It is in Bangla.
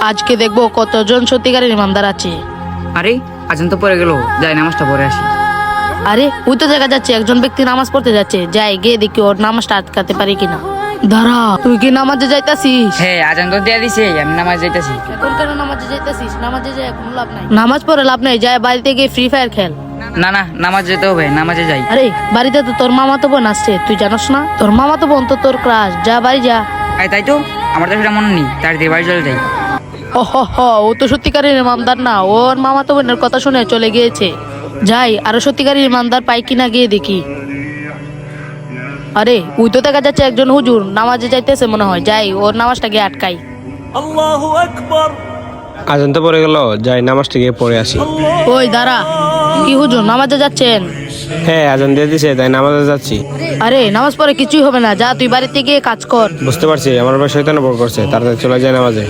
আজকে দেখবো কতজন সত্যিকারের ইমানদার আছে। আরে আজান তো পড়ে গেল, যাই নামাজটা পড়ে আসি। আরে ওই তো দেখা যাচ্ছে একজন ব্যক্তি নামাজ পড়তে যাচ্ছে, যাই গিয়ে দেখি ওর নামাজটা আটকাতে পারি কিনা। দাঁড়া, তুই কি নামাজে যাইতাছিস? হ্যাঁ, আজান তো দিয়ে দিছে, আমি নামাজ যাইতাছি। এখন কেন নামাজে যাইতাছিস? নামাজে যায় কোনো লাভ নাই। নামাজ পড়ে লাভ নাই, যায় বাড়িতে গিয়ে ফ্রি ফায়ার খেল। না না, নামাজ যেতে হবে, নামাজে যাই। আরে বাড়িতে তো তোর মামাতো বোন আসছে, তুই জানোস না? তোর মামাতো বোন তো তোর ক্লাস, যা বাড়ি যা। তাই তো, আমার তো সেটা মনে নেই, তার দিয়ে বাড়ি চলে যাই। ও ও তো সত্যিকারের ইমানদার না, ওর মামাতো বোনের কথা শুনে চলে গিয়েছে। যাই আরো সত্যিকারের ইমানদার পাই কিনা গিয়ে দেখি। আরে ওই তো দেখা যাচ্ছে একজন হুজুর নামাজে যাইতেছে মনে হয়, যাই ওর নামাজটা গিয়ে আটকাই। আজান তো পড়ে গেল, যাই নামাজটা গিয়ে পড়ে আসি। ওই দাঁড়া, কি হুজুর নামাজে যাচ্ছেন? হ্যাঁ, আজান দিয়ে দিছে, তাই নামাজে যাচ্ছি। আরে নামাজ পড়ে কিছুই হবে না, যা তুই বাড়িতে গিয়ে কাজ কর। বুঝতে পারছি আমার ভাই শয়তান বড় করছে, তাড়াতাড়ি চলে যায় নামাজে।